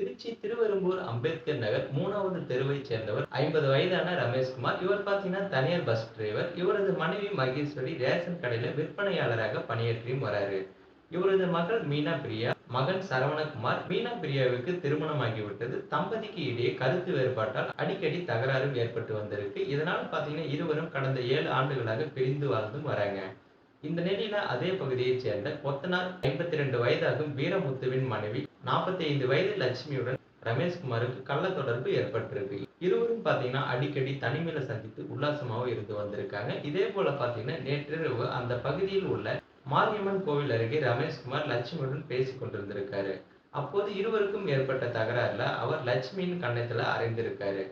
திருச்சி திருவெறும்பூர் அம்பேத்கர் நகர் 3வது தெருவைச் சேர்ந்தவர் 50 வயதான ரமேஷ்குமார். இவர் பார்த்தீங்கன்னா தனியார் பஸ் டிரைவர். இவரது மனைவி மகேஸ்வரி ரேஷன் கடையில விற்பனையாளராக பணியாற்றியும் வராரு. இவரது மகள் மீனா பிரியா, மகன் சரவணகுமார். மீனா பிரியாவுக்கு திருமணமாகிவிட்டது. தம்பதிக்கு இடையே கருத்து வேறுபாட்டால் அடிக்கடி தகராறும் ஏற்பட்டு வந்திருக்கு. இதனால பார்த்தீங்கன்னா இருவரும் கடந்த 7 ஆண்டுகளாக பிரிந்து வாழ்ந்தும் வராங்க. இந்த நிலையில அதே பகுதியைச் சேர்ந்த கொத்தனார் 52 வயதாகும் வீரமுத்துவின் மனைவி 45 வயது லட்சுமியுடன் ரமேஷ்குமாருக்கு கள்ள தொடர்பு ஏற்பட்டிருக்கு. இருவரும் பாத்தீங்கன்னா அடிக்கடி தனிமையில சந்தித்து உல்லாசமாவும் இருந்து வந்திருக்காங்க. இதே போல பாத்தீங்கன்னா நேற்றிரவு அந்த பகுதியில் உள்ள மாரியம்மன் கோவில் அருகே ரமேஷ்குமார் லட்சுமியுடன் பேசிக் கொண்டிருந்திருக்காரு. அப்போது இருவருக்கும் ஏற்பட்ட தகராறுல அவர் லட்சுமியின் கன்னத்துல அறைந்திருக்காரு.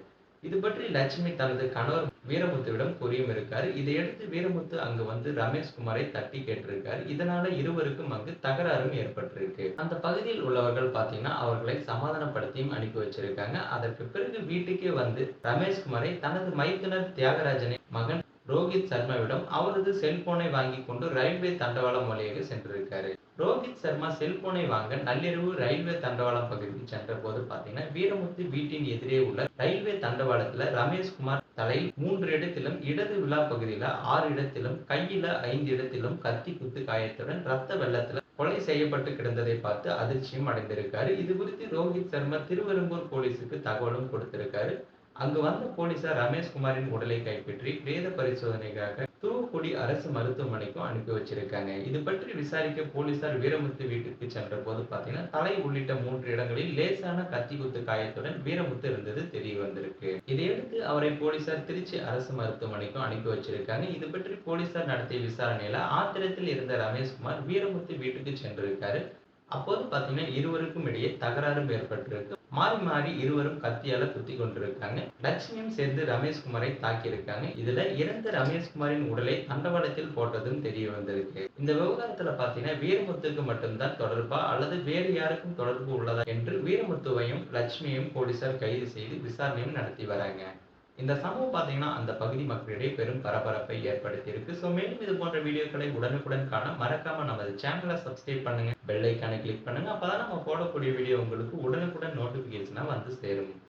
இது பற்றி லட்சுமி தனது கணவர் வீரமுத்துவிடம் கூறியும் இருக்காரு. இதையடுத்து வீரமுத்து அங்கு வந்து ரமேஷ்குமாரை தட்டி கேட்டிருக்காரு. இதனால இருவருக்கும் அங்கு தகராறும் ஏற்பட்டிருக்கு. அந்த பகுதியில் உள்ளவர்கள் பாத்தீங்கன்னா அவர்களை சமாதானப்படுத்தியும் அனுப்பி வச்சிருக்காங்க. அதற்கு பிறகு வீட்டுக்கே வந்து ரமேஷ்குமாரை தனது மைத்துனர் தியாகராஜனை மகன் ரோஹித் சர்மாவிடம் அவரது செல்போனை வாங்கி கொண்டு ரயில்வே தண்டவாளம் வழியாக சென்றிருக்காரு. ரோஹித் சர்மா செல்போனை வாங்க நள்ளிரவு ரயில்வே தண்டவாளம் பகுதிக்கு சென்ற போது பாத்தீங்கன்னா வீரமுத்து வீட்டின் எதிரே உள்ள ரயில்வே தண்டவாளத்துல ரமேஷ்குமார் தலையில் 3 இடத்திலும், இடது விழா பகுதியில 6 இடத்திலும், கையில 5 இடத்திலும் கத்தி குத்து காயத்துடன் ரத்த வெள்ளத்துல கொலை செய்யப்பட்டு கிடந்ததை பார்த்து அதிர்ச்சியும் அடைந்திருக்காரு. இது குறித்து ரோஹித் சர்மா திருவெறும்பூர் போலீசுக்கு தகவலும் கொடுத்திருக்காரு. அங்கு வந்த போலீசார் ரமேஷ்குமாரின் உடலை கைப்பற்றி பிரேத பரிசோதனைக்காக தூத்துக்குடி அரசு மருத்துவமனைக்கும் அனுப்பி வச்சிருக்காங்க. இது பற்றி விசாரிக்க போலீசார் வீரமுத்து வீட்டுக்கு சென்ற போது பாத்தீங்கன்னா தலை உள்ளிட்ட 3 இடங்களில் லேசான கத்தி குத்து காயத்துடன் வீரமுத்து இருந்தது தெரிய வந்திருக்கு. இதையடுத்து அவரை போலீசார் திருச்சி அரசு மருத்துவமனைக்கும் அனுப்பி வச்சிருக்காங்க. இது பற்றி போலீசார் நடத்திய விசாரணையில ஆத்திரத்தில் இருந்த ரமேஷ்குமார் வீரமுத்து வீட்டுக்கு சென்றிருக்காரு. அப்போது பாத்தீங்கன்னா இருவருக்கும் இடையே தகராறும் ஏற்பட்டிருக்கு. மாறி மாறி இருவரும் கத்தியால குத்திக் கொண்டிருக்காங்க. லட்சுமியும் சேர்ந்து ரமேஷ்குமாரை தாக்கியிருக்காங்க. இதுல இறந்த ரமேஷ்குமாரின் உடலை தண்டவாளத்தில் போட்டதும் தெரிய வந்திருக்கு. இந்த விவகாரத்துல பாத்தீங்கன்னா வீரமுத்துக்கு மட்டும்தான் தொடர்பா அல்லது வேறு யாருக்கும் தொடர்பு உள்ளதா என்று வீரமுத்துவையும் லட்சுமியையும் போலீசார் கைது செய்து விசாரணையும் நடத்தி வராங்க. இந்த சம்பவம் பாத்தீங்கன்னா அந்த பகுதி மக்களிடையே பெரும் பரபரப்பை ஏற்படுத்தி இருக்கு. சோ மேலும் இது போன்ற வீடியோக்களை உடனுக்குடன் காண மறக்காம நமது சேனலை சப்ஸ்கிரைப் பண்ணுங்க, பெல் ஐக்கானை கிளிக் பண்ணுங்க. அப்பதான் நம்ம போடக்கூடிய வீடியோ உங்களுக்கு உடனுக்குடன் நோட்டிபிகேஷனா வந்து சேரும்.